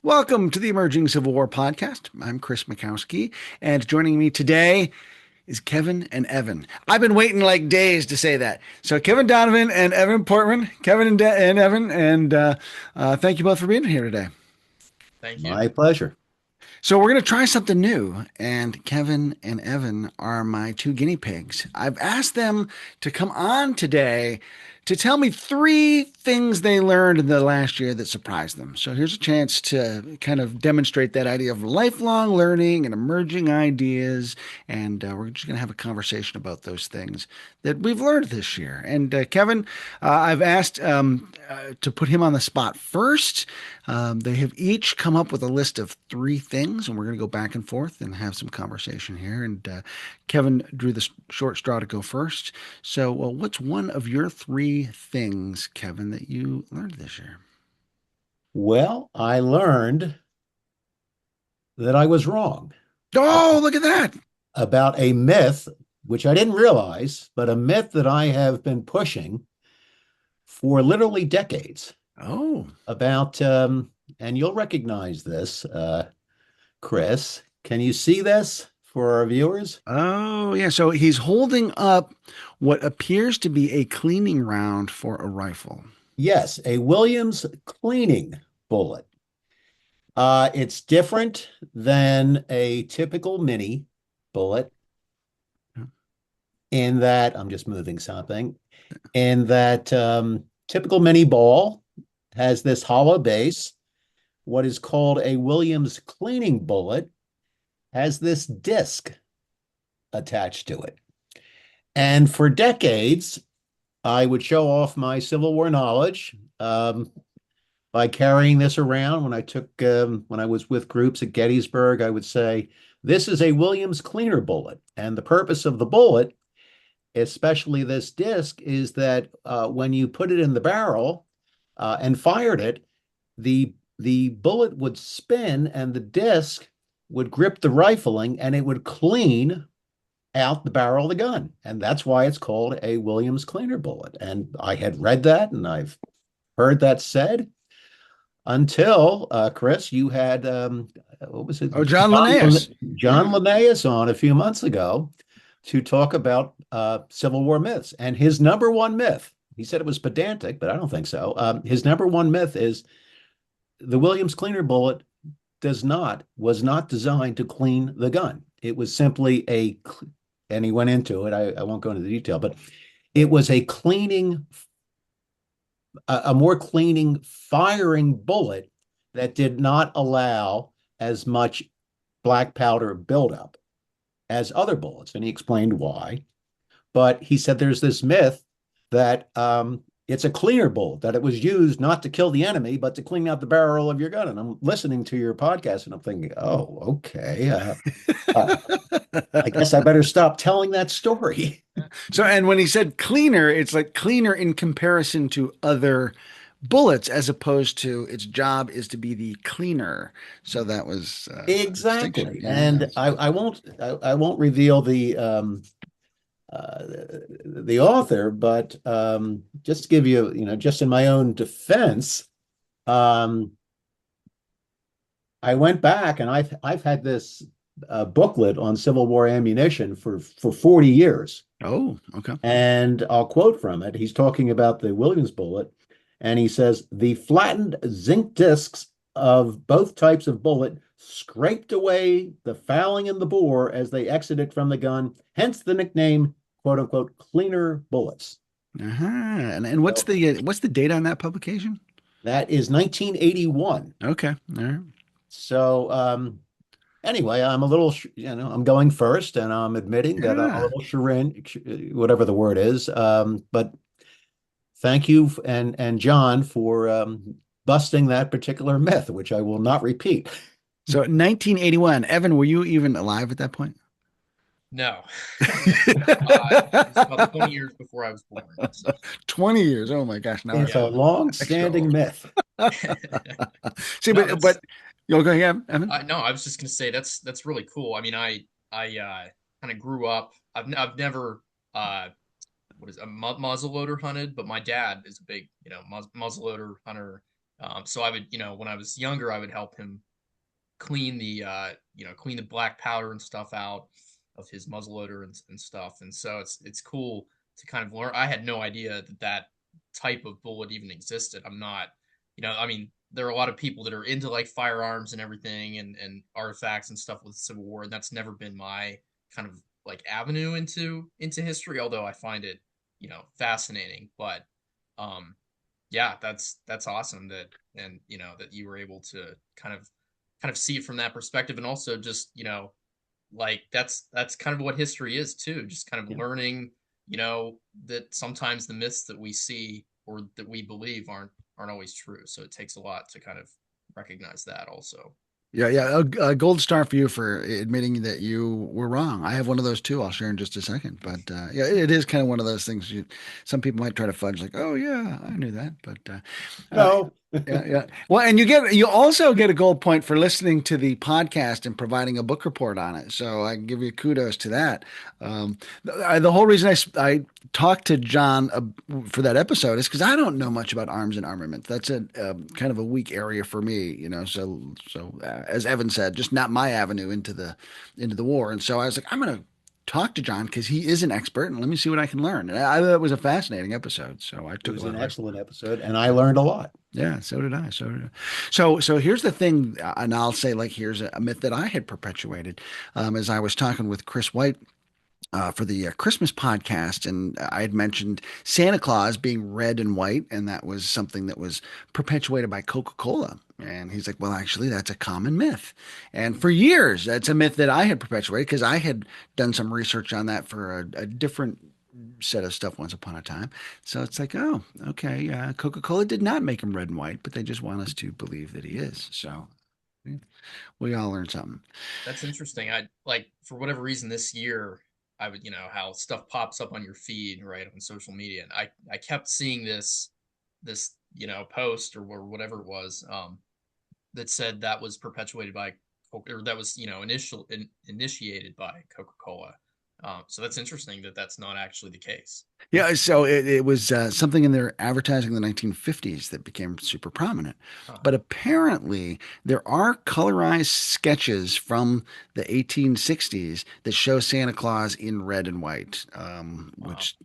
Welcome to the Emerging Civil War podcast. I'm Chris Mackowski, and joining me today is Kevin and Evan. I've been waiting like days to say that. So, Kevin Donovan and Evan Portman, Kevin and Evan, and thank you both for being here today. Thank you. My pleasure. So, we're going to try something new, and Kevin and Evan are my two guinea pigs. I've asked them to come on today to tell me three things they learned in the last year that surprised them. So here's a chance to kind of demonstrate that idea of lifelong learning and emerging ideas. And we're just going to have a conversation about those things that we've learned this year. And Kevin, I've asked to put him on the spot first. They have each come up with a list of three things, and we're going to go back and forth and have some conversation here. And Kevin drew the short straw to go first. So, well, what's one of your three things, Kevin, that you learned this year? Well, I learned that I was wrong Oh, look at that. about a myth, which I didn't realize, but a myth that I have been pushing for literally decades Oh, about, and you'll recognize this, Chris. Can you see this for our viewers? oh, yeah. So he's holding up what appears to be a cleaning round for a rifle. Yes, a Williams cleaning bullet. It's different than a typical mini bullet in that I'm just moving something, in that typical mini ball has this hollow base. What is called a Williams cleaning bullet has this disc attached to it. And for decades, I would show off my Civil War knowledge by carrying this around. When I was with groups at Gettysburg, I would say, this is a Williams cleaner bullet. And the purpose of the bullet, especially this disc, is that when you put it in the barrel and fired it, the bullet would spin and the disc would grip the rifling and it would clean out the barrel of the gun. And that's why it's called a Williams cleaner bullet. And I had read that and I've heard that said until Chris, you had what was it? Oh, John Linnaeus. John Linnaeus on a few months ago to talk about Civil War myths. And his number one myth, he said it was pedantic, but I don't think so. His number one myth is the Williams cleaner bullet was not designed to clean the gun. It was simply and he went into it. I won't go into the detail, but it was a more cleaning firing bullet that did not allow as much black powder buildup as other bullets. And he explained why. But he said there's this myth that it's a cleaner bullet, that it was used not to kill the enemy, but to clean out the barrel of your gun. And I'm listening to your podcast and I'm thinking, oh, okay. I guess I better stop telling that story. So, and when he said cleaner, it's like cleaner in comparison to other bullets, as opposed to its job is to be the cleaner. So that was distinction. Exactly. Yeah. And I won't reveal the author, but just to give you, just in my own defense, um, I went back and I've had this booklet on Civil War ammunition for 40 years. Oh, okay. And I'll quote from it. He's talking about the Williams bullet, and he says, the flattened zinc discs of both types of bullet scraped away the fouling in the bore as they exited from the gun, hence the nickname, quote unquote, cleaner bullets. Uh-huh. And So what's the date on that publication? that is 1981. Okay. All right. So anyway, I'm going first, and I'm admitting that I'm a Yeah. little chagrin, whatever the word is. But thank you and John for busting that particular myth, which I will not repeat. So 1981. Evan, were you even alive at that point? No. It was about 20 years before I was born. So. 20 years. Oh my gosh. Now It's I'm a Yeah. extra long-standing old. myth. See, No, but that's you'll go ahead, Evan. no, I was just gonna say that's really cool. I mean, I kind of grew up. I've never what is a muzzleloader hunted, but my dad is a big muzzleloader hunter. So I would, when I was younger, I would help him clean clean the black powder and stuff out of his muzzleloader and stuff. And so it's cool to kind of learn. I had no idea that that type of bullet even existed. I'm not, I mean, there are a lot of people that are into like firearms and everything and artifacts and stuff with the Civil War, and that's never been my kind of like avenue into history, although I find it, fascinating. But yeah, that's awesome that and that you were able to kind of see it from that perspective, and also just like that's kind of what history is too, just kind of Yeah. learning that sometimes the myths that we see or that we believe aren't always true, so it takes a lot to kind of recognize that also. Yeah, yeah. A gold star for you for admitting that you were wrong. I have one of those too. I'll share in just a second. But yeah, it is kind of one of those things. Some people might try to fudge, like, "Oh yeah, I knew that." But uh, No. yeah, yeah. Well, and you also get a gold point for listening to the podcast and providing a book report on it. So I give you kudos to that. The whole reason I talked to John for that episode is because I don't know much about arms and armament. That's a kind of a weak area for me, as Evan said, just not my avenue into the war. And so I was like, I'm going to talk to John because he is an expert, and let me see what I can learn. And I thought it was a fascinating episode. So I It took a was lot an away. excellent episode, and I learned a lot. Yeah, so did I. So did I. So here's the thing, and I'll say like here's a myth that I had perpetuated, as I was talking with Chris White for the Christmas podcast, and I had mentioned Santa Claus being red and white, and that was something that was perpetuated by Coca-Cola. And he's like, well, actually, that's a common myth. And for years, that's a myth that I had perpetuated because I had done some research on that for a different set of stuff once upon a time. So it's like, oh, okay, Coca-Cola did not make him red and white, but they just want us to believe that he is. So yeah, we all learned something. That's interesting. I like for whatever reason this year, I would, how stuff pops up on your feed, right, on social media. And I kept seeing this, post or whatever it was, that said that was perpetuated by or that was, initiated by Coca-Cola. So that's interesting that that's not actually the case. Yeah, so it was something in their advertising in the 1950s that became super prominent. Huh. But apparently, there are colorized sketches from the 1860s that show Santa Claus in red and white, Wow. which,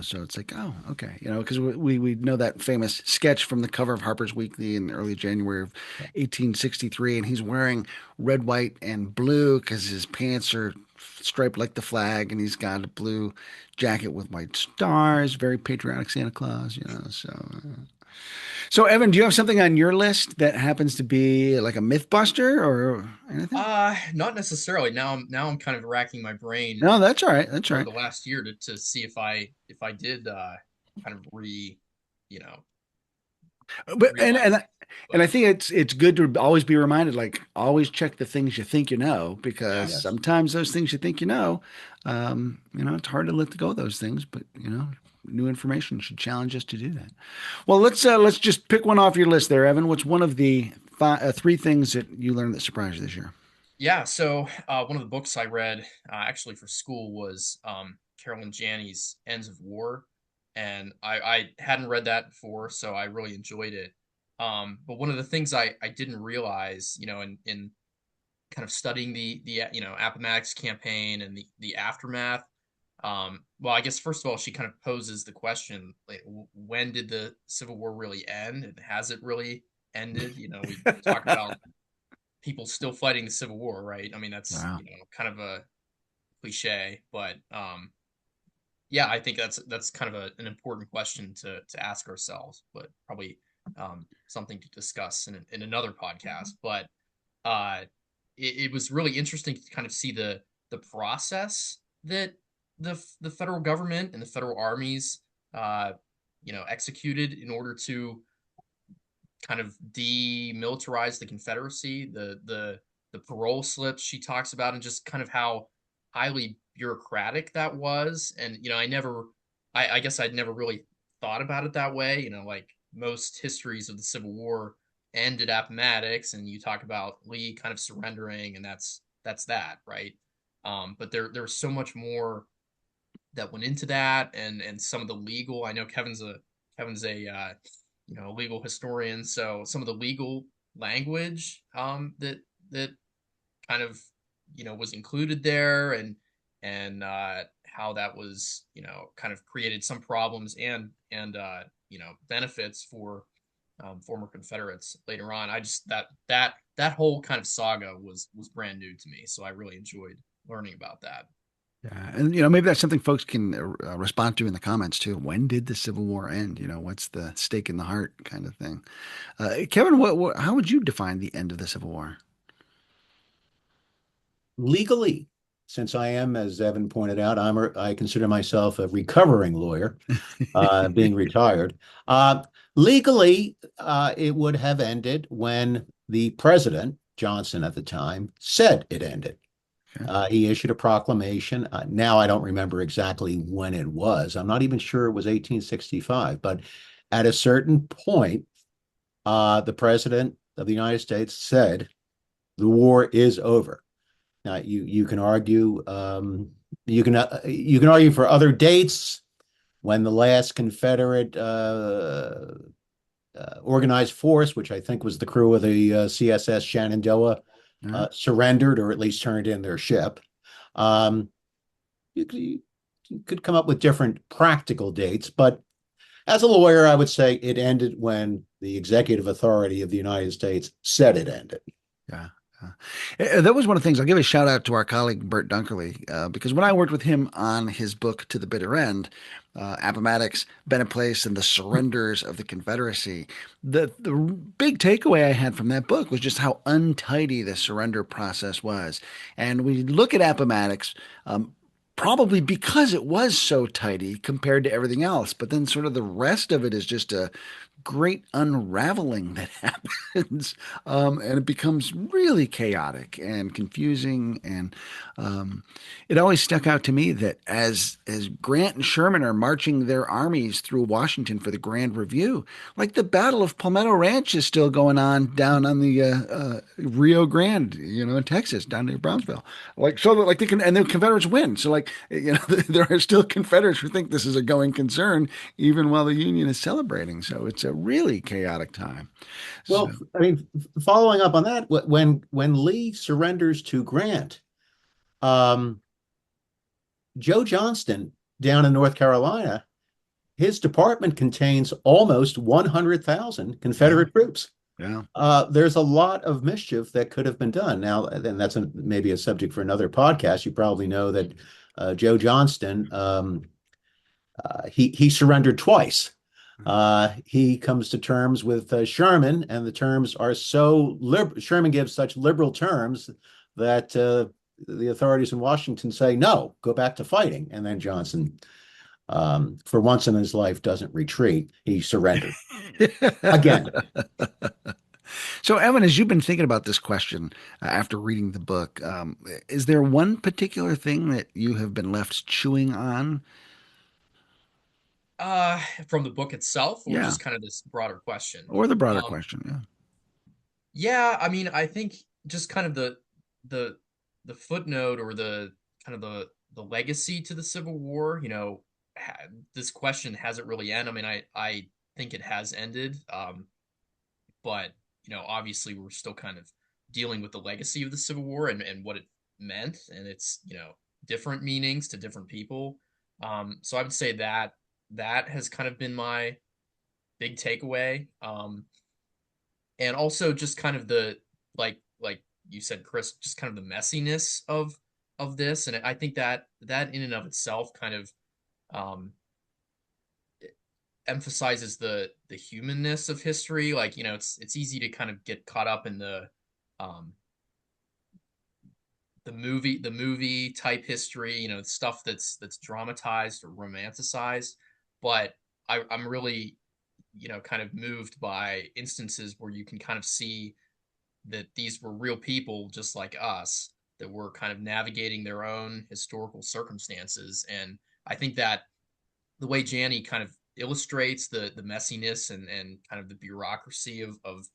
so it's like, oh, okay, because we know that famous sketch from the cover of Harper's Weekly in early January of 1863, and he's wearing red, white, and blue because his pants are striped like the flag, and he's got a blue jacket with white stars, very patriotic Santa Claus, so Evan, do you have something on your list that happens to be like a myth buster or anything? Not necessarily. Now I'm kind of racking my brain No, that's all right. That's all over right. the last year to see if I did kind of you know, But realize things. and I But think it's good to always be reminded, like always check the things you think you know, because yeah, Yes. sometimes those things you think you know, it's hard to let go of those things, but new information should challenge us to do that. Well, let's just pick one off your list there, Evan. What's one of the three things that you learned that surprised you this year? yeah. So one of the books I read actually for school was Carolyn Janney's Ends of War, and I hadn't read that before, so I really enjoyed it. But one of the things I didn't realize, in kind of studying the Appomattox campaign and the aftermath. Well, I guess first of all, she kind of poses the question, like, when did the Civil War really end, and has it really ended? We talk about people still fighting the Civil War, right? I mean, that's Wow. kind of a cliche, but yeah, I think that's kind of an important question to ask ourselves, but probably something to discuss in another podcast. But uh, it was really interesting to kind of see the process that the federal government and the federal armies uh, executed in order to kind of demilitarize the Confederacy, the parole slips she talks about, and just kind of how highly bureaucratic that was. And I guess I'd never really thought about it that way. Like most histories of the Civil War ended at Appomattox, and you talk about Lee kind of surrendering, and that's that, right? But there was so much more that went into that, and some of the legal. I know Kevin's a a legal historian, so some of the legal language that kind of was included there, and how that was kind of created some problems and benefits for former Confederates later on. I just that whole kind of saga was brand new to me, so I really enjoyed learning about that. Yeah, and maybe that's something folks can respond to in the comments too. When did the Civil War end? What's the stake in the heart kind of thing. Kevin, how would you define the end of the Civil War? Legally, since I am, as Evan pointed out, I consider myself a recovering lawyer, being retired. Uh, Legally, it would have ended when the president, Johnson at the time, said it ended. Okay. He issued a proclamation. Now I don't remember exactly when it was. I'm not even sure it was 1865, but at a certain point, the president of the United States said the war is over. Now you can argue you can argue for other dates when the last Confederate organized force, which I think was the crew of the CSS Shenandoah, Yeah. surrendered or at least turned in their ship. Um, you could come up with different practical dates, but as a lawyer, I would say it ended when the executive authority of the United States said it ended. Yeah. That was one of the things. I'll give a shout out to our colleague Bert Dunkerley because when I worked with him on his book To the Bitter End, Appomattox, Bennett Place, and the Surrenders of the Confederacy, the big takeaway I had from that book was just how untidy the surrender process was. And we look at Appomattox. Probably because it was so tidy compared to everything else. But then, sort of, the rest of it is just a great unraveling that happens, and it becomes really chaotic and confusing. And it always stuck out to me that as Grant and Sherman are marching their armies through Washington for the Grand Review, like the Battle of Palmetto Ranch is still going on down on the Rio Grande, in Texas, down near Brownsville. Like so, like and the Confederates win. So like there are still Confederates who think this is a going concern, even while the Union is celebrating. So it's a really chaotic time. So Well, I mean, following up on that, when Lee surrenders to Grant, um, Joe Johnston down in North Carolina, his department contains almost 100,000 yeah, Confederate troops. yeah. There's a lot of mischief that could have been done. Now, and that's maybe a subject for another podcast. You probably know that Joe Johnston, he surrendered twice. He comes to terms with Sherman, and the terms are so liberal. Sherman gives such liberal terms that the authorities in Washington say, no, go back to fighting. And then Johnson, for once in his life, doesn't retreat. He surrendered again. So, Evan, as you've been thinking about this question after reading the book, is there one particular thing that you have been left chewing on? From the book itself, or Yeah, just kind of this broader question? or the broader Um, question. Yeah. yeah, I mean, I think just kind of the the footnote, or the kind of the legacy to the Civil War. This question hasn't really ended. I mean, I think it has ended, but obviously we're still kind of dealing with the legacy of the Civil War and what it meant, and it's different meanings to different people. So I would say that has kind of been my big takeaway. And also just kind of the like you said, Chris, just kind of the messiness of this, and I think that in and of itself kind of um, emphasizes the humanness of history. Like it's easy to kind of get caught up in um, the movie type history, stuff that's dramatized or romanticized. But I'm really kind of moved by instances where you can kind of see that these were real people just like us, that were kind of navigating their own historical circumstances. And I think that the way Janney kind of illustrates the messiness and kind of the bureaucracy of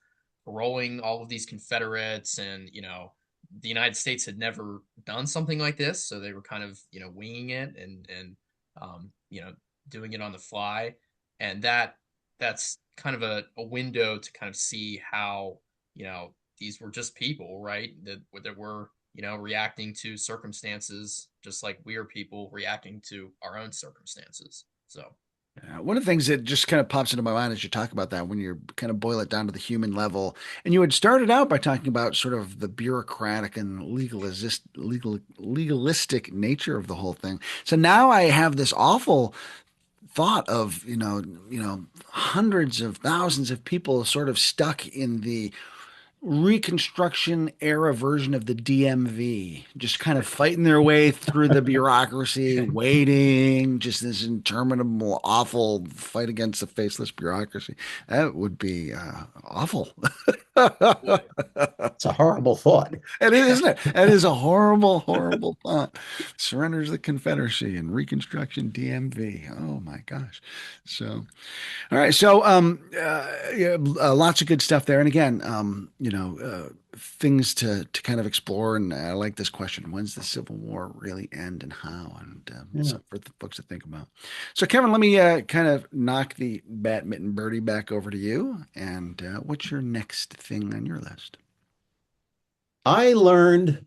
paroling all of these Confederates, and the United States had never done something like this, so they were kind of winging it and um, you know doing it on the fly, and that's kind of a window to kind of see how, these were just people, right? That were, reacting to circumstances just like we are people reacting to our own circumstances. So, One of the things that just kind of pops into my mind as you talk about that, when you kind of boil it down to the human level, and you had started out by talking about sort of the bureaucratic and legalistic nature of the whole thing. So now I have this awful thought of, hundreds of thousands of people sort of stuck in the Reconstruction era version of the DMV, just kind of fighting their way through the bureaucracy, waiting, just this interminable, awful fight against the faceless bureaucracy. That would be awful. boy, It's a horrible thought. It is, isn't it? That is a horrible, horrible thought. Surrenders the Confederacy and Reconstruction DMV. Oh my gosh. So, all right. So, yeah, lots of good stuff there. And again, things to kind of explore. And I like this question: when's the Civil War really end, and how? And Yeah. for the folks to think about. So, Kevin, let me kind of knock the badminton birdie back over to you. And what's your next thing on your list? I learned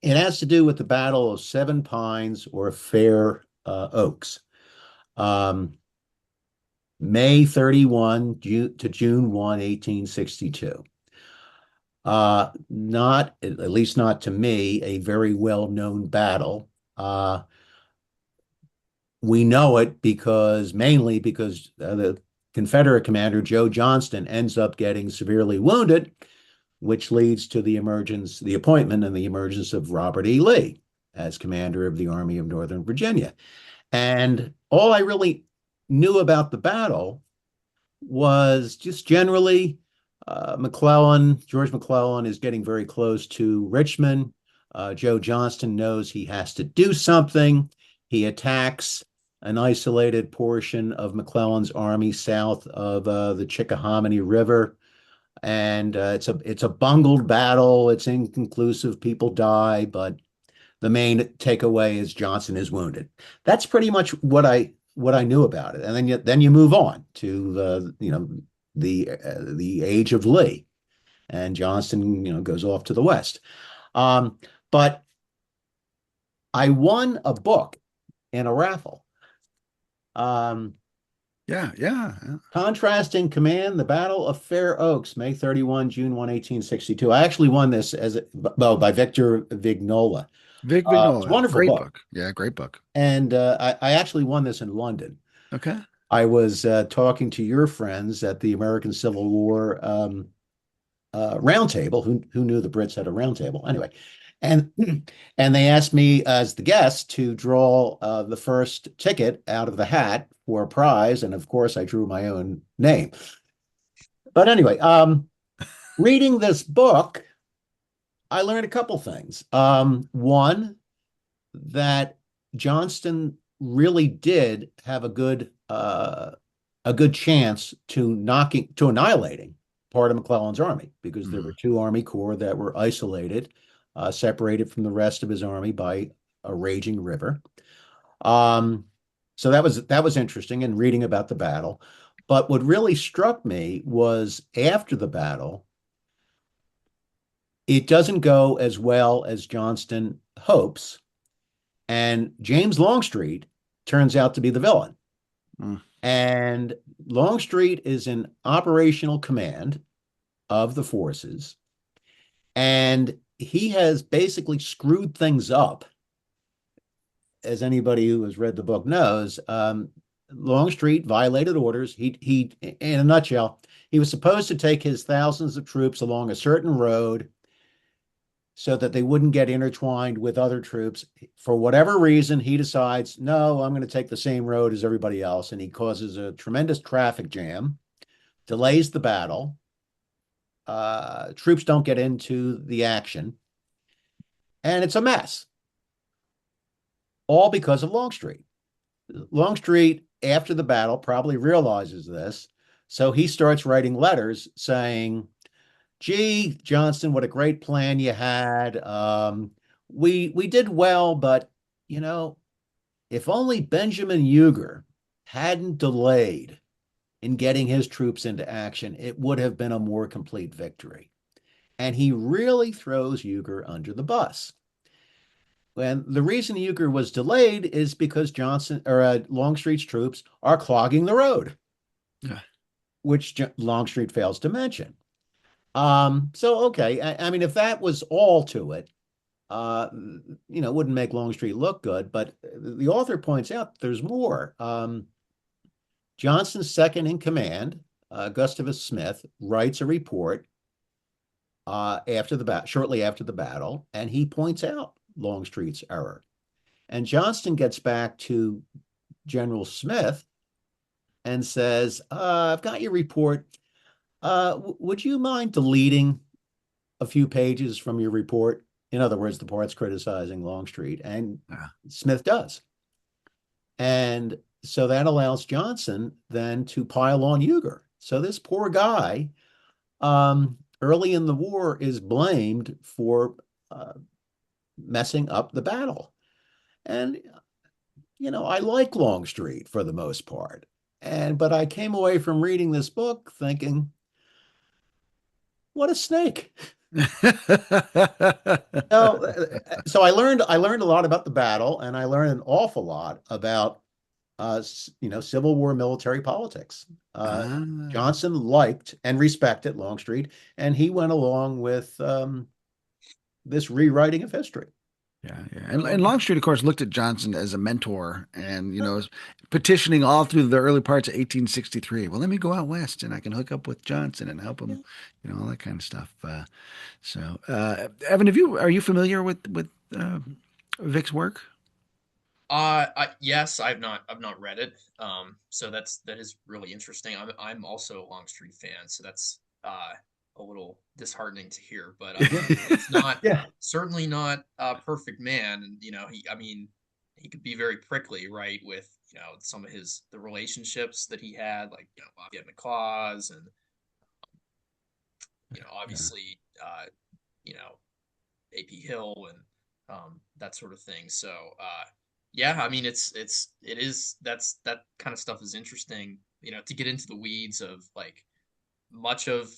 it has to do with the Battle of Seven Pines or Fair Oaks. Um, May 31 to June 1, 1862. Not, at least not to me, a very well-known battle. We know it mainly because the Confederate commander, Joe Johnston, ends up getting severely wounded, which leads to the appointment and the emergence of Robert E. Lee as commander of the Army of Northern Virginia. And all I really knew about the battle was just generally George McClellan is getting very close to Richmond. Joe Johnston knows he has to do something. He attacks an isolated portion of McClellan's army south of the Chickahominy River. And it's a bungled battle. It's inconclusive. People die, but the main takeaway is Johnson is wounded. That's pretty much what I knew about it. And then you move on to the age of Lee, and Johnston goes off to the west. But I won a book in a raffle. Yeah. Contrasting Command, the Battle of Fair Oaks, May 31, June 1, 1862. I actually won this by Victor Vignola. Vic It's a Vignola, wonderful great book. book. Yeah, great book. And I actually won this in London. Okay. I was talking to your friends at the American Civil War roundtable. Who knew the Brits had a roundtable? Anyway, and they asked me as the guest to draw the first ticket out of the hat for a prize, and of course, I drew my own name. But anyway, reading this book, I learned a couple things. One, that Johnston really did have a good chance to annihilating part of McClellan's army, because there were two army corps that were isolated, separated from the rest of his army by a raging river. So that was interesting in reading about the battle. But what really struck me was after the battle, it doesn't go as well as Johnston hopes. And James Longstreet turns out to be the villain. And Longstreet is in operational command of the forces. And he has basically screwed things up. As anybody who has read the book knows, Longstreet violated orders. He, in a nutshell, he was supposed to take his thousands of troops along a certain road so that they wouldn't get intertwined with other troops. For whatever reason, he decides, no, I'm going to take the same road as everybody else. And he causes a tremendous traffic jam, delays the battle. Troops don't get into the action. And it's a mess. All because of Longstreet. Longstreet, after the battle, probably realizes this. So he starts writing letters saying, gee, Johnston, what a great plan you had. We did well, but, if only Benjamin Huger hadn't delayed in getting his troops into action, it would have been a more complete victory. And he really throws Huger under the bus. And the reason Huger was delayed is because Longstreet's troops are clogging the road, Yeah. which Longstreet fails to mention. So okay, I mean, if that was all to it, it wouldn't make Longstreet look good. But the author points out there's more. Johnston's second in command, Gustavus Smith, writes a report shortly after the battle, and he points out Longstreet's error. And Johnston gets back to General Smith and says, I've got your report. Would you mind deleting a few pages from your report? In other words, the parts criticizing Longstreet. And Smith does. And so that allows Johnson then to pile on Huger. So this poor guy, early in the war, is blamed for messing up the battle. And, I like Longstreet for the most part. But I came away from reading this book thinking, what a snake. So I learned a lot about the battle, and I learned an awful lot about Civil War military politics. Johnson liked and respected Longstreet, and he went along with this rewriting of history. Yeah, yeah. And Longstreet, of course, looked at Johnson as a mentor and, was petitioning all through the early parts of 1863. Well, let me go out west and I can hook up with Johnson and help him, all that kind of stuff. Evan, are you familiar with Vic's work? Yes, I've not read it. So that is really interesting. I'm also a Longstreet fan, so that's a little disheartening to hear. But he's not certainly not a perfect man, and he could be very prickly, right? With some of the relationships that he had, like Lafayette McLaws, and obviously AP Hill and that sort of thing. So yeah, I mean that kind of stuff is interesting, to get into the weeds of like much of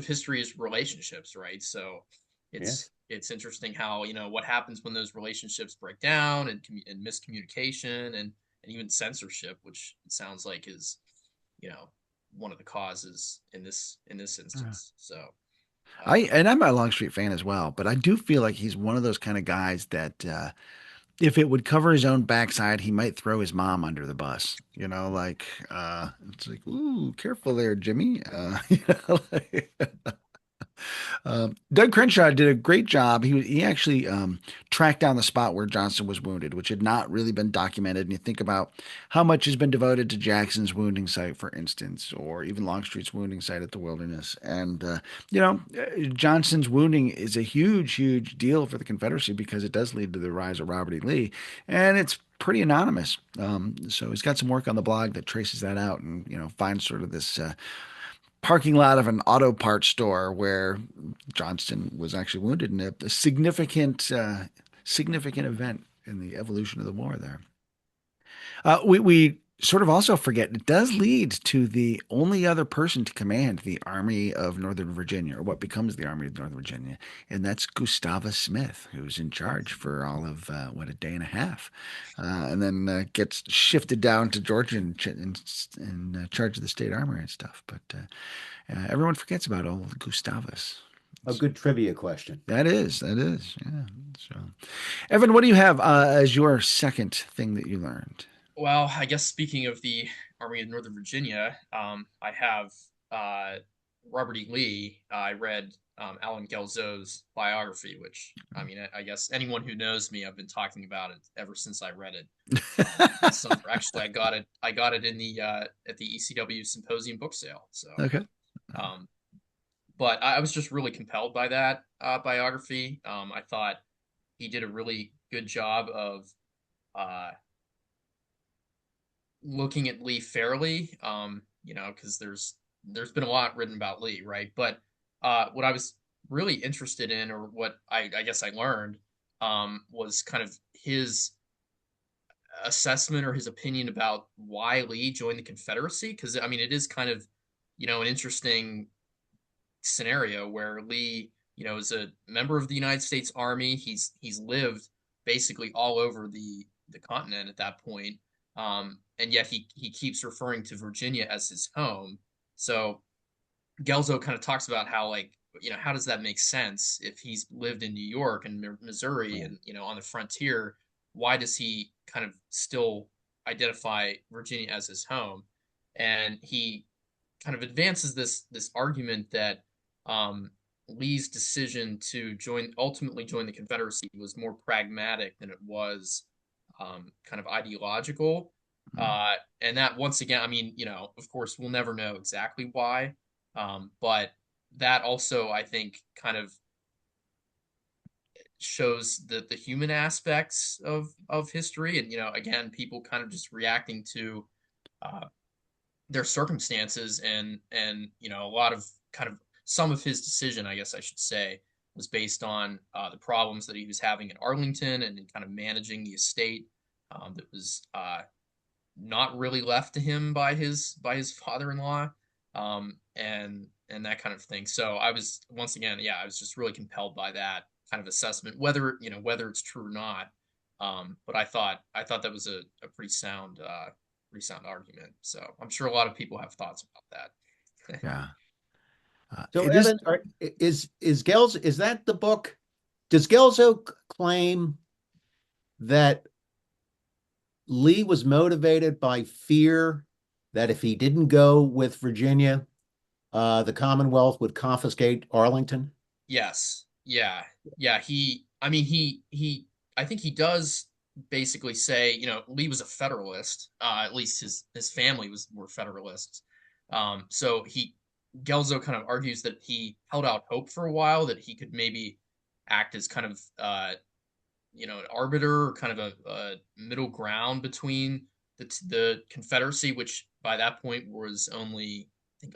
history is relationships, right? So it's interesting how, what happens when those relationships break down, and miscommunication and even censorship, which it sounds like is, one of the causes in this instance. So I'm a Longstreet fan as well, but I do feel like he's one of those kind of guys that if it would cover his own backside, he might throw his mom under the bus. It's like, ooh, careful there, Jimmy. Doug Crenshaw did a great job. He actually tracked down the spot where Johnson was wounded, which had not really been documented. And you think about how much has been devoted to Jackson's wounding site, for instance, or even Longstreet's wounding site at the Wilderness. And Johnson's wounding is a huge, huge deal for the Confederacy because it does lead to the rise of Robert E. Lee, and it's pretty anonymous. So he's got some work on the blog that traces that out and finds sort of this parking lot of an auto parts store where Johnston was actually wounded in a significant event in the evolution of the war there. We sort of also forget it does lead to the only other person to command the Army of Northern Virginia, or what becomes the Army of Northern Virginia, and that's Gustavus Smith, who's in charge for all of a day and a half, and then gets shifted down to Georgia in charge of the state armory and stuff. But everyone forgets about old Gustavus. A good trivia question. That is, yeah. So, Evan, what do you have as your second thing that you learned? Well, I guess speaking of the Army of Northern Virginia, I have Robert E. Lee. I read Alan Gelzo's biography, which, I mean, I guess anyone who knows me, I've been talking about it ever since I read it. Summer. Actually, I got it in the at the ECW Symposium book sale. So okay. But I was just really compelled by that biography. I thought he did a really good job of looking at Lee fairly, because there's been a lot written about Lee, right? But what I was really interested in, or what I guess I learned, was kind of his assessment or his opinion about why Lee joined the Confederacy, because I mean it is kind of, an interesting scenario where Lee, is a member of the United States Army. He's lived basically all over the continent at that point, and yet he keeps referring to Virginia as his home. So Gelzo kind of talks about how, like, how does that make sense if he's lived in New York and Missouri and on the frontier? Why does he kind of still identify Virginia as his home? And he kind of advances this argument that Lee's decision to ultimately join the Confederacy was more pragmatic than it was kind of ideological. And that, once again, I mean, of course, we'll never know exactly why, but that also, I think, kind of shows the human aspects of history, and again, people kind of just reacting to uh, their circumstances, and a lot of kind of some of his decision, I guess I should say, was based on the problems that he was having in Arlington and in kind of managing the estate that was not really left to him by his father-in-law, and that kind of thing. So I was, once again, yeah, I was just really compelled by that kind of assessment, whether it's true or not. But I thought that was a pretty sound argument. So I'm sure a lot of people have thoughts about that. Yeah. So It is. Evan, is that the book? Does Gelzo claim that Lee was motivated by fear that if he didn't go with Virginia, the Commonwealth would confiscate Arlington? Yes. Yeah. Yeah. I think he does basically say, Lee was a Federalist. At least his family were Federalists. So Gelzo kind of argues that he held out hope for a while that he could maybe act as kind of, an arbiter, or kind of a middle ground between the Confederacy, which by that point was only, I think,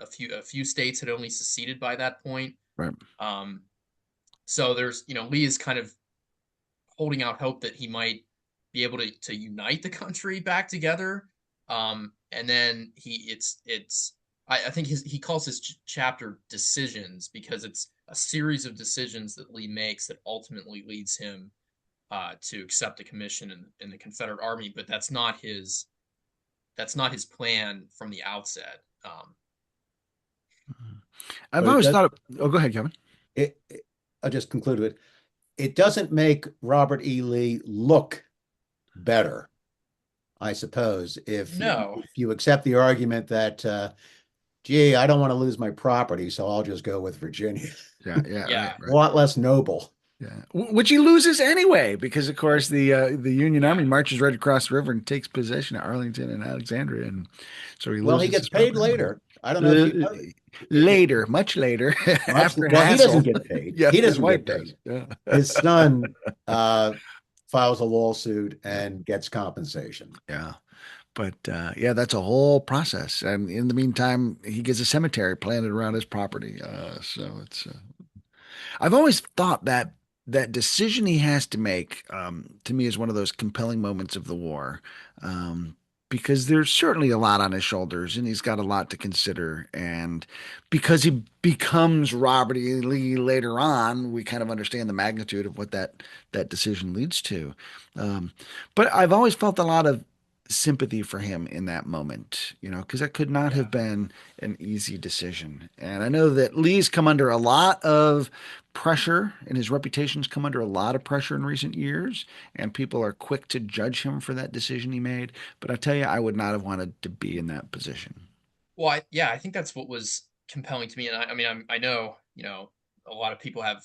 a few states had only seceded by that point. Right. So there's, Lee is kind of holding out hope that he might be able to unite the country back together. And then I think he calls his chapter Decisions, because it's a series of decisions that Lee makes that ultimately leads him to accept a commission in the Confederate Army. But that's not his plan from the outset. I've But it always does. thought. Oh, go ahead, Kevin. I'll just conclude with it doesn't make Robert E. Lee look better, I suppose, if No. you accept the argument that, gee, I don't want to lose my property, so I'll just go with Virginia. Yeah. Yeah. Right. Yeah. A lot less noble. Yeah, which he loses anyway, because of course the Union Yeah. Army marches right across the river and takes possession of Arlington and Alexandria, and so he Well, he loses gets his paid property. later. I don't know if you L- know. Later, much later, Much after well, he doesn't hassle. get paid. Yes, He his doesn't wife get does. paid. Yeah, His son files a lawsuit and gets compensation. yeah. But yeah, that's a whole process. And in the meantime, he gets a cemetery planted around his property. So it's I've always thought that that decision he has to make, to me, is one of those compelling moments of the war, because there's certainly a lot on his shoulders, and he's got a lot to consider. And because he becomes Robert E. Lee later on, we kind of understand the magnitude of what that decision leads to. Um, but I've always felt a lot of sympathy for him in that moment, because that could not Yeah. have been an easy decision. And I know that Lee's come under a lot of pressure, and his reputation's come under a lot of pressure in recent years, and people are quick to judge him for that decision he made. But I tell you, I would not have wanted to be in that position. Well, I think that's what was compelling to me, and I mean, I know, a lot of people have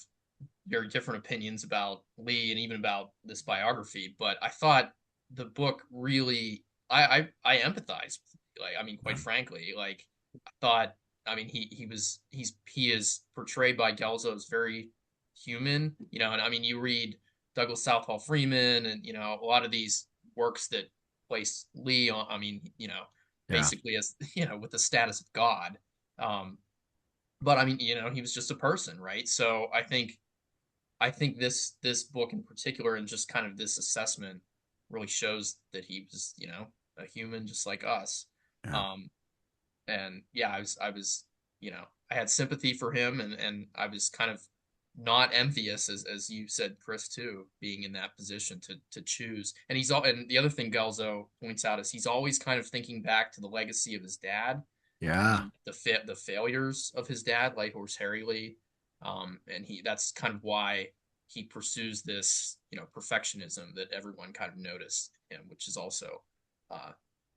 very different opinions about Lee and even about this biography, but I thought the book really, I empathize with Lee. Like, I mean, quite frankly, like, I thought, I mean, he is portrayed by Gelzo as very human, and I mean, you read Douglas Southall Freeman and a lot of these works that place Lee on, I mean, Yeah. basically as with the status of God. Um, but I mean, he was just a person, right? So I think this book in particular, and just kind of this assessment, really shows that he was, a human just like us. Yeah. Um, and yeah, I was, I had sympathy for him, and I was kind of not envious, as you said, Chris, too, being in that position to choose. And and the other thing Galzo points out is he's always kind of thinking back to the legacy of his dad Yeah. and the failures of his dad, like Horse Harry Lee. And that's kind of why he pursues this, perfectionism that everyone kind of noticed him, which is also uh,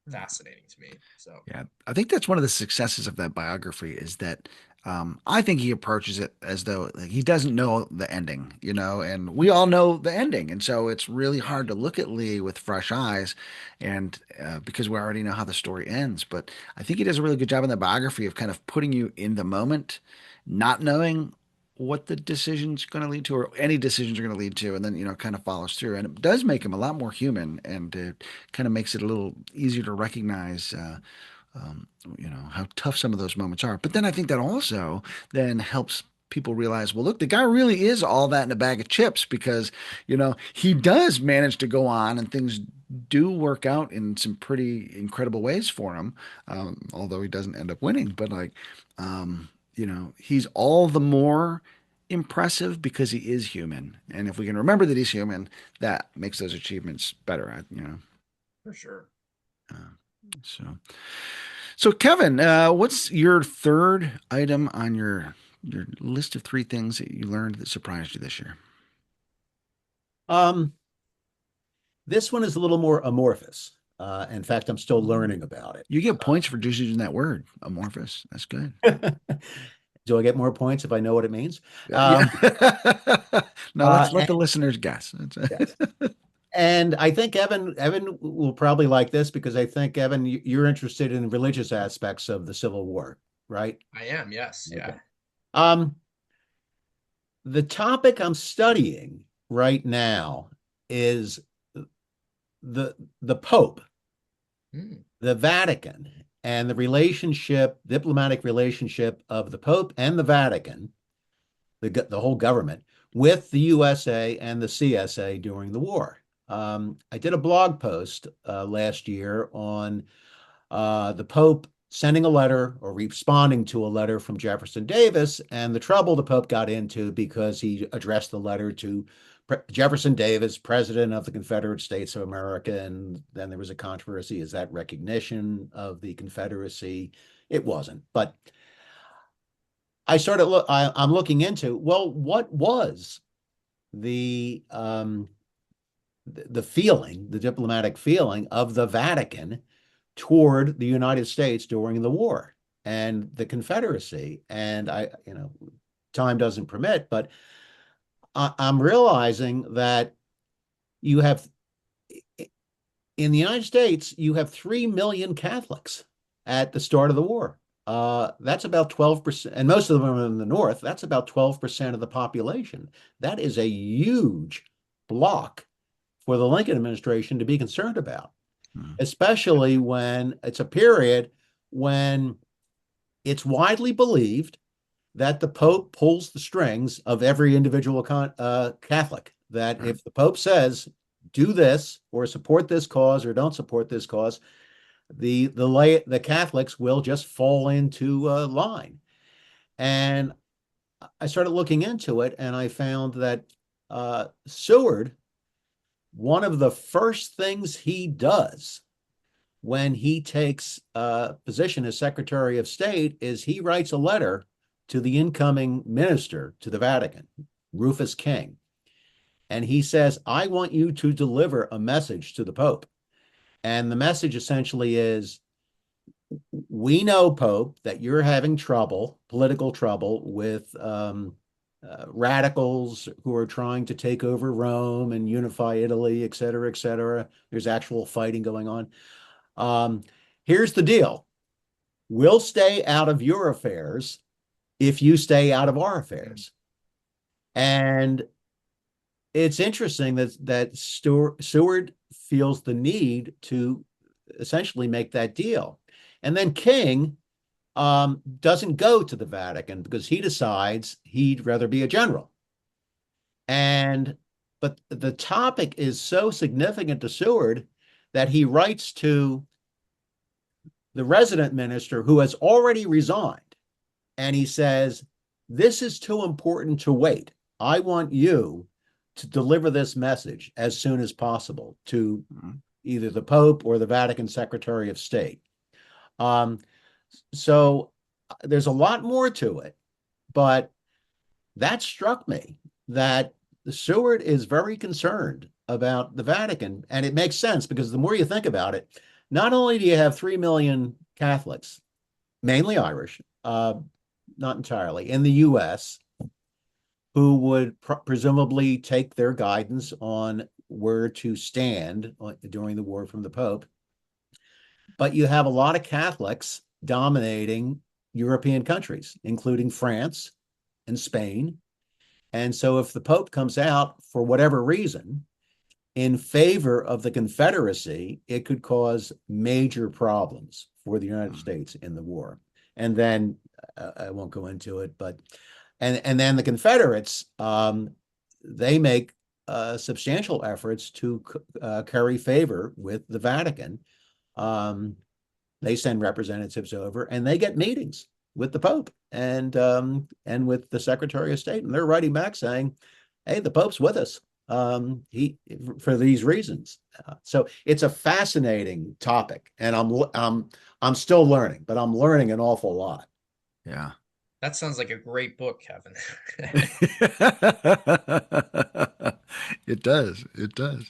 fascinating to me. So Yeah, I think that's one of the successes of that biography is that I think he approaches it as though like, he doesn't know the ending, and we all know the ending. And so it's really yeah, hard to look at Lee with fresh eyes and because we already know how the story ends. But I think he does a really good job in the biography of kind of putting you in the moment, not knowing what the decision's going to lead to or any decisions are going to lead to, and then, kind of follows through. And it does make him a lot more human and kind of makes it a little easier to recognize. Um, how tough some of those moments are. But then I think that also then helps people realize, well, look, the guy really is all that in a bag of chips because, he does manage to go on and things do work out in some pretty incredible ways for him. Although he doesn't end up winning, but like, he's all the more impressive because he is human. And if we can remember that he's human, that makes those achievements better. for sure. Uh, so. So, Kevin, what's your third item on your list of three things that you learned that surprised you this year? Um, this one is a little more amorphous. In fact, I'm still learning about it. You get points for just using that word, amorphous. That's good. Do I get more points if I know what it means? Yeah. No, let's let And, the listeners guess. yes. And I think Evan will probably like this because I think Evan, you're interested in religious aspects of the Civil War, right? I am, yes, Okay. yeah. Um, the topic I'm studying right now is the Pope, Mm, the Vatican, and the diplomatic relationship of the Pope and the Vatican, the whole government, with the USA and the CSA during the war. I did a blog post last year on the Pope sending a letter or responding to a letter from Jefferson Davis and the trouble the Pope got into because he addressed the letter to Jefferson Davis, President of the Confederate States of America. And then there was a controversy. Is that recognition of the Confederacy? It wasn't. But I'm looking into, well, what was the the diplomatic feeling of the Vatican toward the United States during the war and the Confederacy. And time doesn't permit, but I'm realizing that you have, in the United States, you have 3 million Catholics at the start of the war. That's about 12%, and most of them are in the North. That's about 12% of the population. That is a huge block for the Lincoln administration to be concerned about, Hmm. especially when it's a period when it's widely believed that the Pope pulls the strings of every individual Catholic. That Right. if the Pope says, do this or support this cause or don't support this cause, the Catholics will just fall into line. And I started looking into it, and I found that Seward, one of the first things he does when he takes position as Secretary of State is he writes a letter to the incoming minister to the Vatican, Rufus King. And he says, I want you to deliver a message to the Pope. And the message essentially is, we know, Pope, that you're having political trouble with radicals who are trying to take over Rome and unify Italy, et cetera, et cetera. There's actual fighting going on. Here's the deal. We'll stay out of your affairs if you stay out of our affairs. And it's interesting that Seward feels the need to essentially make that deal. And then King doesn't go to the Vatican because he decides he'd rather be a general. And but the topic is so significant to Seward that he writes to the resident minister who has already resigned. And he says, this is too important to wait. I want you to deliver this message as soon as possible to either the Pope or the Vatican Secretary of State. So there's a lot more to it, but that struck me that Seward is very concerned about the Vatican. And it makes sense because the more you think about it, not only do you have 3 million Catholics, mainly Irish, not entirely, in the US, who would presumably take their guidance on where to stand during the war from the Pope. But you have a lot of Catholics dominating European countries, including France and Spain. And so if the Pope comes out for whatever reason in favor of the Confederacy, it could cause major problems for the United States in the war. And then I won't go into it, but and then the Confederates, they make substantial efforts to curry favor with the Vatican. They send representatives over, and they get meetings with the Pope and with the Secretary of State, and they're writing back saying, "Hey, the Pope's with us. He for these reasons." So it's a fascinating topic, and I'm still learning, but I'm learning an awful lot. Yeah. That sounds like a great book, Kevin. It does. It does.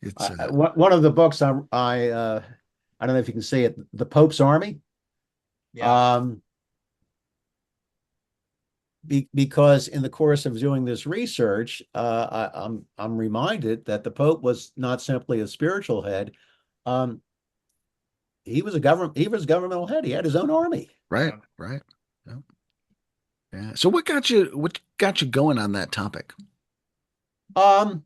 It's One of the books I don't know if you can see it, The Pope's Army. Yeah. Because in the course of doing this research, I'm reminded that the Pope was not simply a spiritual head. He was a governmental head. He had his own army. right, right. Yeah. Yeah. So what got you going on that topic? Um,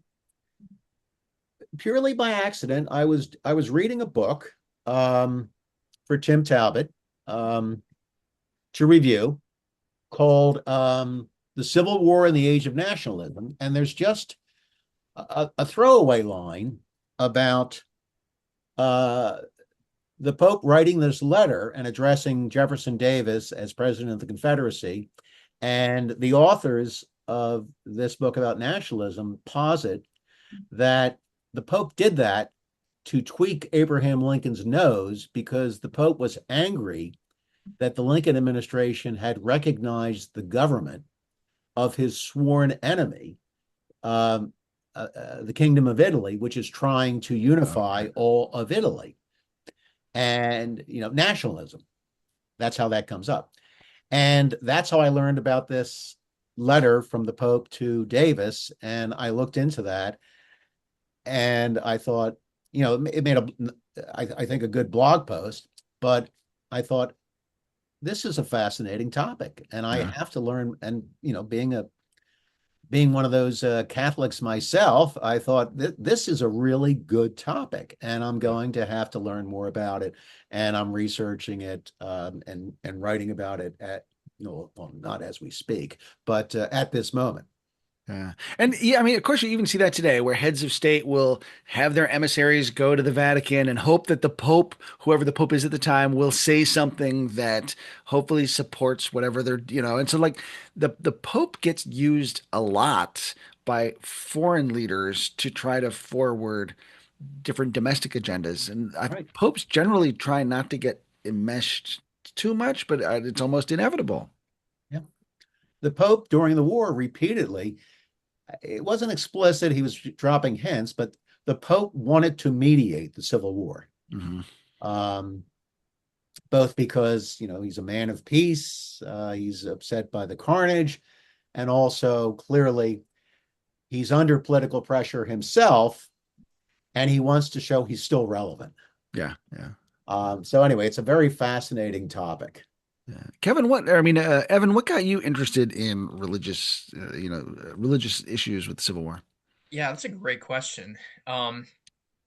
Purely by accident, I was reading a book for Tim Talbot to review called The Civil War in the Age of Nationalism. And there's just a throwaway line about the Pope writing this letter and addressing Jefferson Davis as president of the Confederacy. And the authors of this book about nationalism posit that the Pope did that to tweak Abraham Lincoln's nose because the Pope was angry that the Lincoln administration had recognized the government of his sworn enemy, the Kingdom of Italy, which is trying to unify all of Italy. And, nationalism, that's how that comes up. And that's how I learned about this letter from the Pope to Davis. And I looked into that and I thought, it made I think a good blog post, but I thought, this is a fascinating topic and I have to learn. And, being one of those Catholics myself, I thought this is a really good topic and I'm going to have to learn more about it. And I'm researching it and writing about it well, not as we speak, but at this moment. Yeah. And yeah, I mean, of course, you even see that today where heads of state will have their emissaries go to the Vatican and hope that the Pope, whoever the Pope is at the time, will say something that hopefully supports whatever and so like the Pope gets used a lot by foreign leaders to try to forward different domestic agendas. And Right. popes generally try not to get enmeshed too much, but it's almost inevitable. Yeah. The Pope during the war repeatedly, it wasn't explicit, he was dropping hints, but the Pope wanted to mediate the Civil War. Mm-hmm. Both because, he's a man of peace, he's upset by the carnage, and also clearly he's under political pressure himself, and he wants to show he's still relevant. Yeah, yeah. So anyway, it's a very fascinating topic. Yeah. Kevin, Evan, what got you interested in religious issues with the Civil War? Yeah, that's a great question. I'm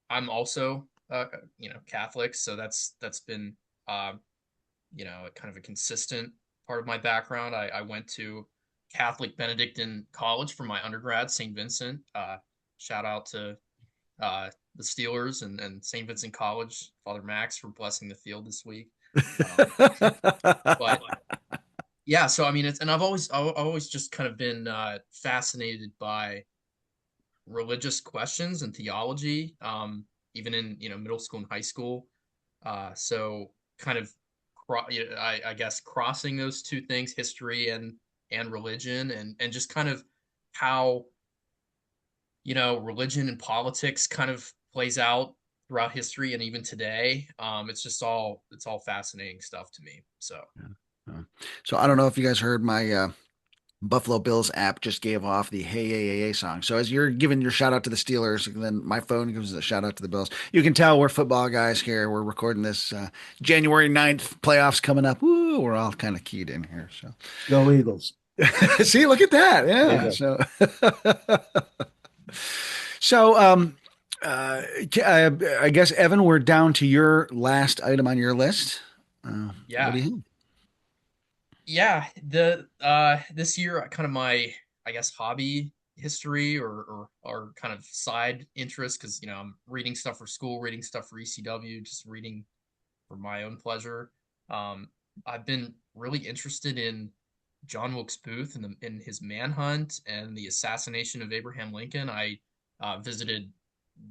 also Catholic, so that's been kind of a consistent part of my background. I went to Catholic Benedictine college for my undergrad, St. Vincent. Shout out to the Steelers and St. Vincent College, Father Max, for blessing the field this week. But yeah, so I mean, and I've always just kind of been fascinated by religious questions and theology, even in middle school and high school. So kind of, I guess crossing those two things, history and religion, and just kind of how religion and politics kind of plays out throughout history and even today. It's all fascinating stuff to me. So So I don't know if you guys heard my Buffalo Bills app just gave off the Hey Hey Hey Hey song. So as you're giving your shout out to the Steelers, then my phone gives a shout out to the Bills. You can tell we're football guys here. We're recording this January 9th, playoffs coming up. Woo, we're all kind of keyed in here. So Go Eagles. see, look at that. Yeah. So so I guess Evan, we're down to your last item on your list. What do yeah, you think? yeah. The this year, kind of my, I guess, hobby history or kind of side interest, because I'm reading stuff for school, reading stuff for ECW, just reading for my own pleasure. Um, I've been really interested in John Wilkes Booth and in his manhunt and the assassination of Abraham Lincoln. I visited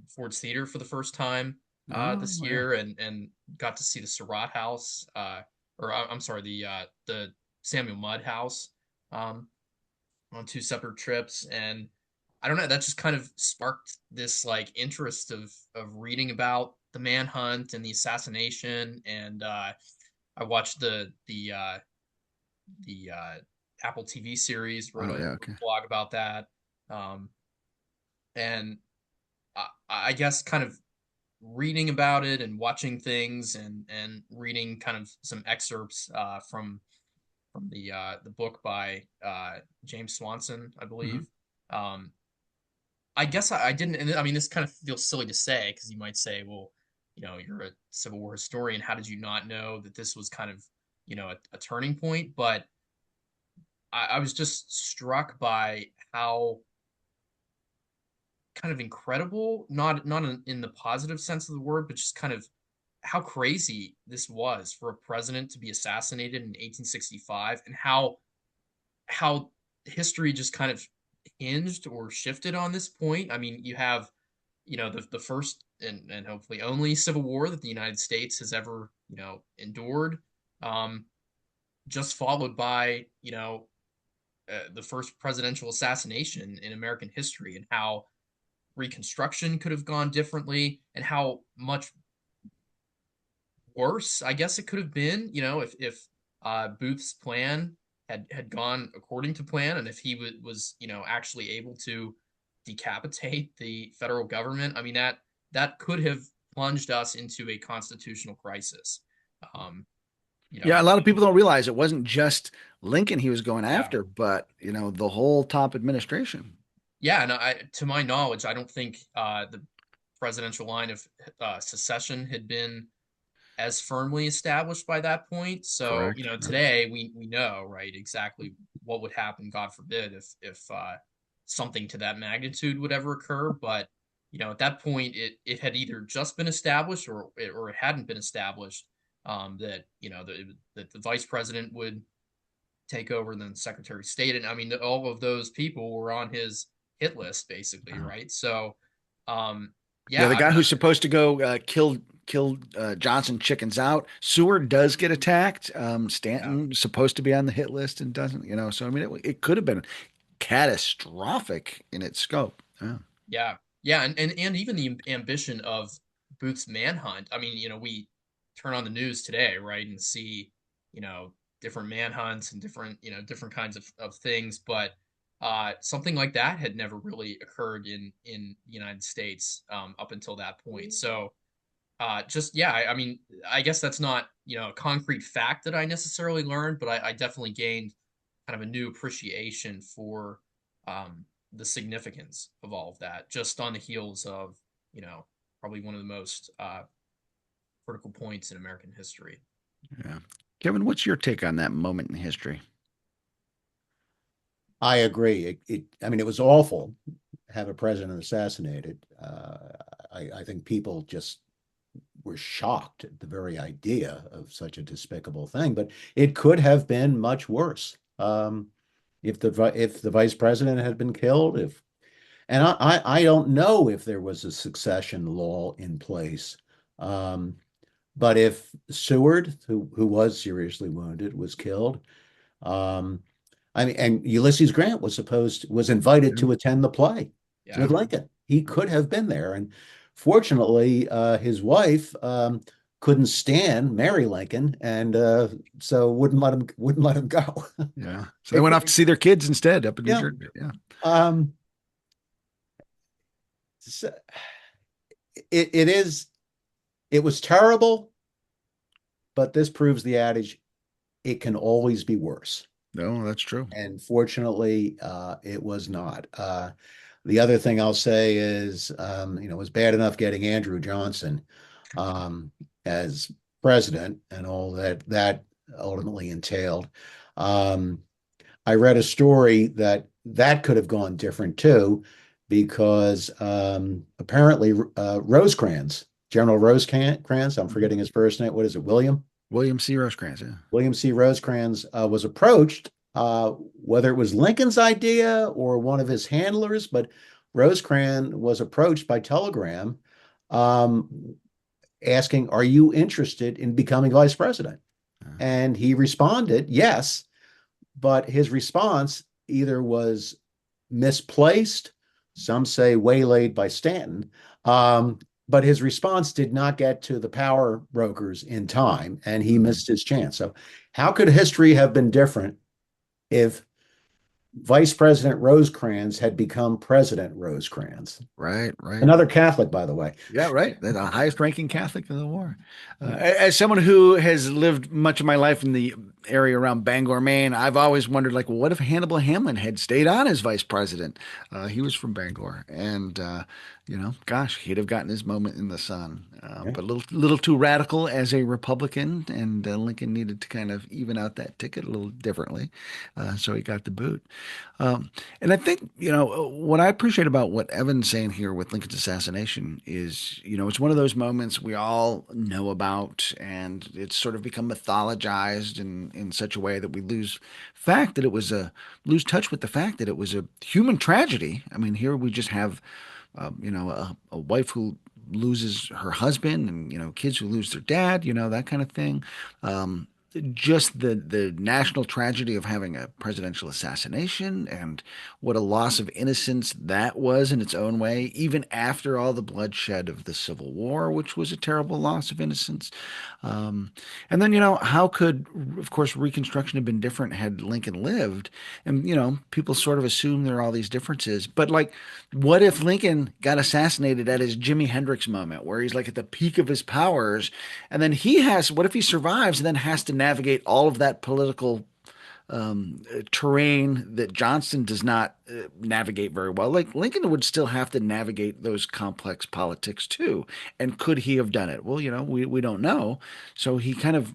Ford's Theater for the first time Oh, this yeah. year, and got to see the Surratt House, or I'm sorry, the Samuel Mudd House, um, on two separate trips. And I don't know, that just kind of sparked this like interest of reading about the manhunt and the assassination. And I watched the Apple TV series, wrote Oh, a yeah. Okay. blog about that. Um, and I guess kind of reading about it and watching things, and reading kind of some excerpts from the book by James Swanson, I Mhm. believe. Um, I guess I didn't. And I mean, this kind of feels silly to say, because you might say, well, you're a Civil War historian. How did you not know that this was kind of, a turning point? But I was just struck by how kind of incredible, not in the positive sense of the word, but just kind of how crazy this was for a president to be assassinated in 1865, and how history just kind of hinged or shifted on this point. I mean, you have, the first and hopefully only civil war that the United States has ever, endured, um, just followed by, the first presidential assassination in American history, and how Reconstruction could have gone differently, and how much worse, I guess, it could have been, if Booth's plan had gone according to plan, and if he was actually able to decapitate the federal government. I mean, that could have plunged us into a constitutional crisis. Um, you Yeah, a know, lot of people don't realize it wasn't just Lincoln he was going yeah, after, but the whole top administration. yeah, and to my knowledge, I don't think the presidential line of secession had been as firmly established by that point. So, Correct. Yeah. today we know, right, exactly what would happen, God forbid, if something to that magnitude would ever occur. But at that point, it had either just been established, or it hadn't been established, that that the vice president would take over, and then the Secretary of State. And I mean, all of those people were on his hit list, basically, Uh, right? So, yeah, yeah, the I guy mean, who's supposed to go kill Johnson chickens out. Seward does get attacked. yeah. Stanton is supposed to be on the hit list and doesn't. So I mean, it could have been catastrophic in its scope. Yeah. Yeah, yeah, and even the ambition of Booth's manhunt. I mean, we turn on the news today, right, and see, you know, different manhunts and different kinds of things, but something like that had never really occurred in the United States, up until that point. So, just yeah, I mean, I guess that's not a concrete fact that I necessarily learned, but I definitely gained kind of a new appreciation for the significance of all of that, just on the heels of probably one of the most critical points in American history. Yeah. Kevin, what's your take on that moment in history? I agree. I mean, it was awful to have a president assassinated. I think people just were shocked at the very idea of such a despicable thing, but it could have been much worse. If the vice president had been killed, if and I don't know if there was a succession law in place. Um, but if Seward, who was seriously wounded, was killed, um, I mean, and Ulysses Grant was invited Yeah. to attend the play Yeah. with Lincoln. He could have been there, and fortunately, his wife couldn't stand Mary Lincoln, and so wouldn't let him go. Yeah. So they went off to see their kids instead up in New Yeah. Jersey. Yeah. Um, so it is it was terrible, but this proves the adage: it can always be worse. No, that's true. And fortunately, it was not. The other thing I'll say is, it was bad enough getting Andrew Johnson um, as president and all that ultimately entailed. Um, I read a story that could have gone different too, because apparently Rosecrans, General Rosecrans, I'm forgetting his first name. What is it, William? William C. Rosecrans. Yeah. William C. Rosecrans was approached, whether it was Lincoln's idea or one of his handlers, but Rosecrans was approached by telegram um, asking, "Are you interested in becoming vice president?" And he responded, "Yes," but his response either was misplaced, some say waylaid by Stanton, but his response did not get to the power brokers in time, and he missed his chance. So, how could history have been different if Vice President Rosecrans had become President Rosecrans? Right, right. Another Catholic, by the way. Yeah, right. The highest ranking Catholic in the war. As someone who has lived much of my life in the area around Bangor, Maine, I've always wondered, like, well, what if Hannibal Hamlin had stayed on as vice president? He was from Bangor, and gosh, he'd have gotten his moment in the sun. Yeah. But a little too radical as a Republican, and Lincoln needed to kind of even out that ticket a little differently, so he got the boot. And I think, what I appreciate about what Evan's saying here with Lincoln's assassination is, it's one of those moments we all know about, and it's sort of become mythologized in such a way that we lose touch with the fact that it was a human tragedy. I mean, here we just have, a wife who loses her husband and, kids who lose their dad, that kind of thing. Just the national tragedy of having a presidential assassination and what a loss of innocence that was in its own way, even after all the bloodshed of the Civil War, which was a terrible loss of innocence. And then, how could, of course, Reconstruction have been different had Lincoln lived? And, people sort of assume there are all these differences. But, like, what if Lincoln got assassinated at his Jimi Hendrix moment, where he's like at the peak of his powers, and then what if he survives and then has to navigate all of that political terrain that Johnston does not navigate very well? Like, Lincoln would still have to navigate those complex politics too. And could he have done it? Well, we don't know. So he kind of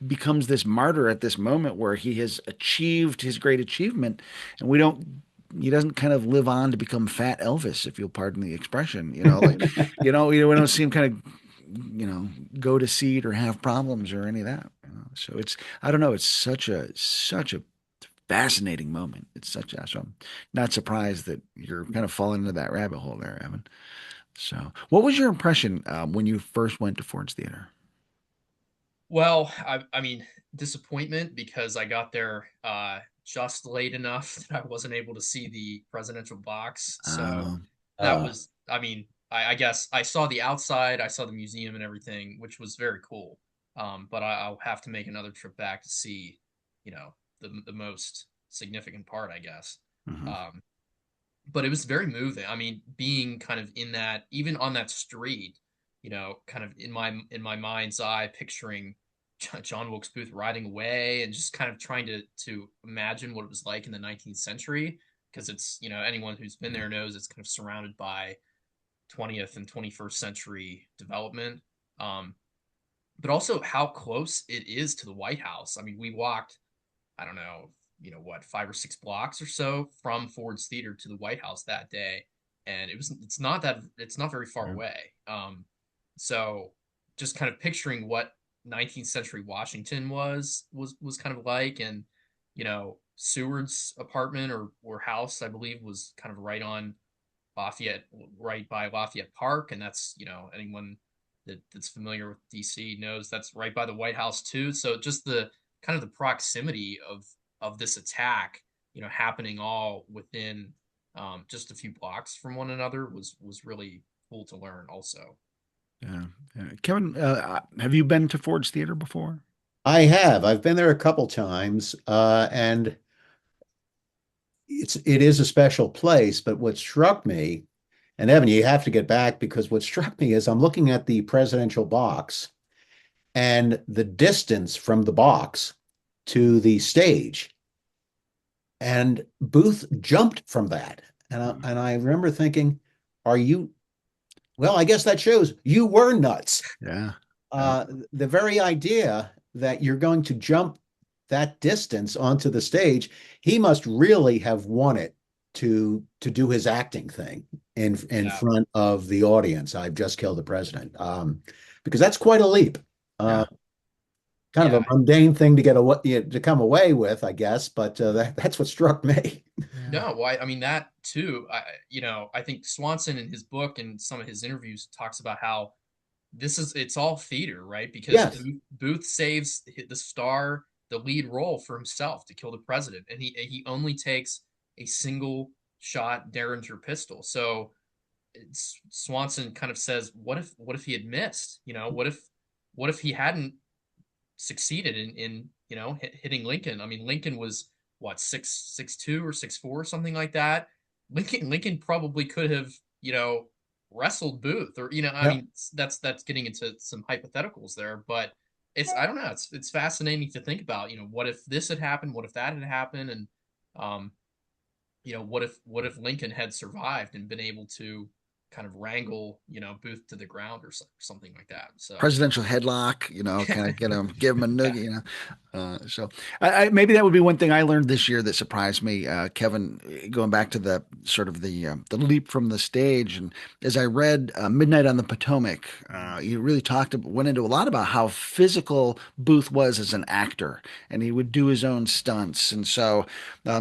becomes this martyr at this moment where he has achieved his great achievement, and he doesn't kind of live on to become Fat Elvis, if you'll pardon the expression. Like, we don't see him kind of, go to seed or have problems or any of that. So I don't know. It's such a fascinating moment. So I'm not surprised that you're kind of falling into that rabbit hole there, Evan. So, what was your impression when you first went to Ford's Theater? Well, I mean, disappointment because I got there just late enough that I wasn't able to see the presidential box. So Um, that Uh, was, I mean, I guess I saw the outside, I saw the museum and everything, which was very cool. But I'll have to make another trip back to see, the most significant part, I guess. mhm. Um, but it was very moving. I mean, being kind of in that, even on that street, kind of in my mind's eye, picturing John Wilkes Booth riding away and just kind of trying to imagine what it was like in the 19th century, because it's, anyone who's been there knows it's kind of surrounded by 20th and 21st century development. Um, but also how close it is to the White House. I mean, we walked, I don't know, what, 5 or 6 blocks or so from Ford's Theater to the White House that day, and it's not very far Yeah. away. So just kind of picturing what 19th century Washington was kind of like, and Seward's apartment or house, I believe, was kind of Lafayette, right by Lafayette Park, and that's anyone that's familiar with DC knows that's right by the White House too. So just the kind of the proximity of this attack, happening all within just a few blocks from one another was really cool to learn. Also, Yeah. Yeah. Kevin, have you been to Ford's Theater before? I have. I've been there a couple times, and it is a special place. But what struck me, and Evan, you have to get back because what struck me is I'm looking at the presidential box and the distance from the box to the stage, and Booth jumped from that, and I remember thinking, "Are you?" Well, I guess that shows you were nuts. Yeah. Yeah. The very idea that you're going to jump that distance onto the stage, he must really have wanted to do his acting thing in yeah, front of the audience. I've just killed the president, because that's quite a leap. Uh, Yeah. Kind of yeah. a mundane thing to get away to come away with, I guess, but that's what struck me. Yeah. No, well, I mean that too. I think Swanson in his book and some of his interviews talks about how it's all theater, right? Because Yes. Booth saves the lead role for himself to kill the president, and he only takes a single shot Derringer pistol. So Swanson kind of says, what if he had missed? What if he hadn't succeeded in hitting Lincoln? I mean, Lincoln was what, 6'2" or 6'4" or something like that. Lincoln probably could have wrestled Booth, or I Yep. mean, that's getting into some hypotheticals there, but I don't know, it's fascinating to think about. What if this had happened? What if that had happened? And um, what if Lincoln had survived and been able to kind of wrangle Booth to the ground, or something like that. So Presidential headlock, kind yeah, of give him a nugget, so maybe that would be one thing I learned this year that surprised me, Kevin, going back to the sort of the leap from the stage. And as I read Midnight on the Potomac, he really went into a lot about how physical Booth was as an actor, and he would do his own stunts. And so,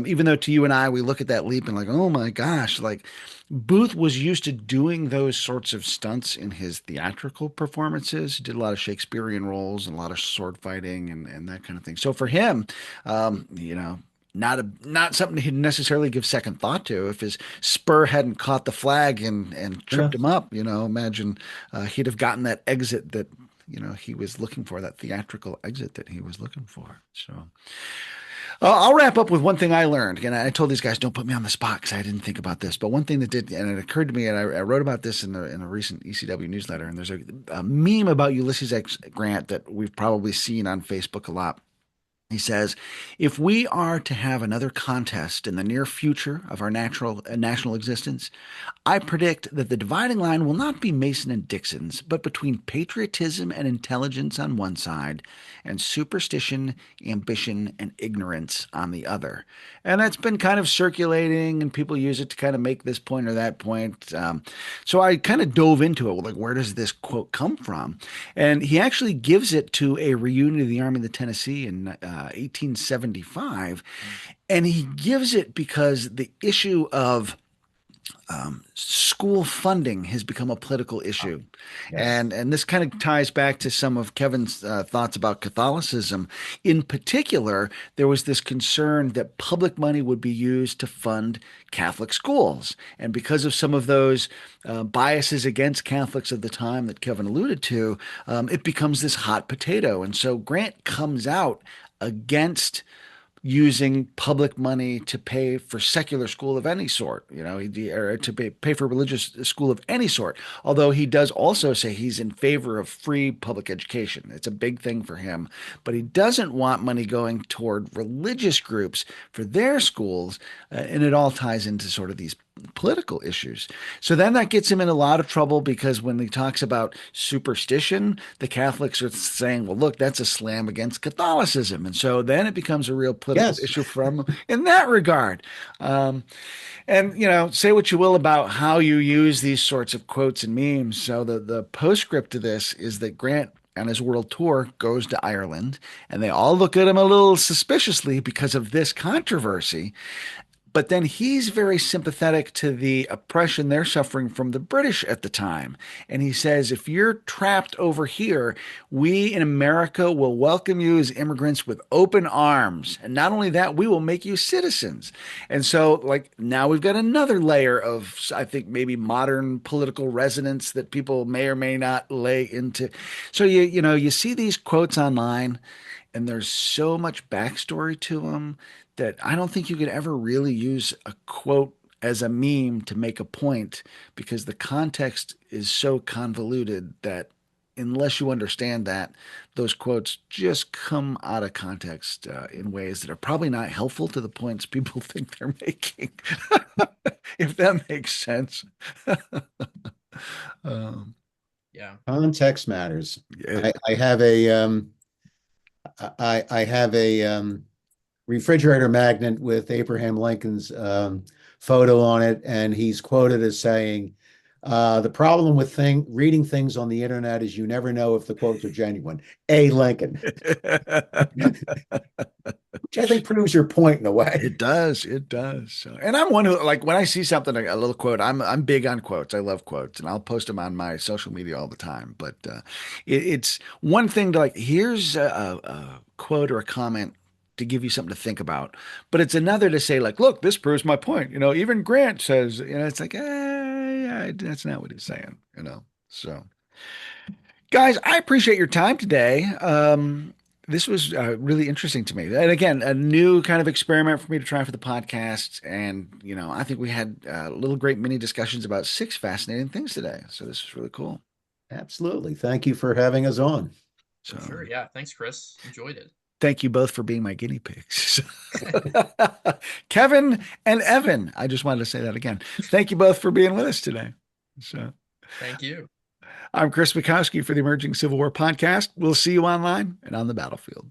even though to you and I, we look at that leap and like, oh my gosh, like Booth was used to doing those sorts of stunts in his theatrical performances. He did a lot of Shakespearean roles and a lot of sword fighting and that kind of thing. So for him, not something he'd necessarily give second thought to. If his spur hadn't caught the flag and Yeah. tripped him up, imagine he'd have gotten that exit that he was looking for, that theatrical exit that he was looking for. So. I'll wrap up with one thing I learned. Again, I told these guys, don't put me on the spot because I didn't think about this. But one thing that did, and it occurred to me, and I wrote about this in a recent ECW newsletter, and there's a meme about Ulysses X Grant that we've probably seen on Facebook a lot. He says, if we are to have another contest in the near future of our national existence, I predict that the dividing line will not be Mason and Dixon's, but between patriotism and intelligence on one side and superstition, ambition, and ignorance on the other. And that's been kind of circulating, and people use it to kind of make this point or that point. So I kind of dove into it. Like, where does this quote come from? And he actually gives it to a reunion of the Army of the Tennessee in 1875. And he gives it because the issue of school funding has become a political issue. Yes. And this kind of ties back to some of Kevin's thoughts about Catholicism. In particular, there was this concern that public money would be used to fund Catholic schools. And because of some of those biases against Catholics of the time that Kevin alluded to, it becomes this hot potato. And so Grant comes out against using public money to pay for secular school of any sort, or to pay for religious school of any sort. Although he does also say he's in favor of free public education. It's a big thing for him, but he doesn't want money going toward religious groups for their schools. And it all ties into sort of these political issues. So then that gets him in a lot of trouble because when he talks about superstition, the Catholics are saying, well, look, that's a slam against Catholicism. And so then it becomes a real political Yes. issue for him in that regard. Um, and, say what you will about how you use these sorts of quotes and memes. So the postscript to this is that Grant on his world tour goes to Ireland and they all look at him a little suspiciously because of this controversy. But then he's very sympathetic to the oppression they're suffering from the British at the time. And he says, if you're trapped over here, we in America will welcome you as immigrants with open arms. And not only that, we will make you citizens. And so, like, now we've got another layer of, I think, maybe modern political resonance that people may or may not lay into. So, you see these quotes online, and there's so much backstory to them that I don't think you could ever really use a quote as a meme to make a point because the context is so convoluted that unless you understand that, those quotes just come out of context in ways that are probably not helpful to the points people think they're making, if that makes sense. Yeah. Context matters. Yeah. I have I have a refrigerator magnet with Abraham Lincoln's photo on it, and he's quoted as saying, "The problem with reading things on the internet is you never know if the quotes are genuine." A. Lincoln, which I think proves your point in a way. It does. It does. So, and I'm one who, like, when I see something, a little quote, I'm big on quotes. I love quotes, and I'll post them on my social media all the time. But it's one thing to like, here's a quote or a comment to give you something to think about. But it's another to say, like, look, this proves my point. Even Grant says, it's like, yeah, that's not what he's saying. So. Guys, I appreciate your time today. This was really interesting to me. And again, a new kind of experiment for me to try for the podcast. And, I think we had little great mini discussions about 6 fascinating things today. So this is really cool. Absolutely. Thank you for having us on. So Sure. Yeah. Thanks, Chris. Enjoyed it. thank you both for being my guinea pigs. Kevin and Evan, I just wanted to say that again. Thank you both for being with us today. So Thank you. I'm Chris Mackowski for the Emerging Civil War podcast. We'll see you online and on the battlefield.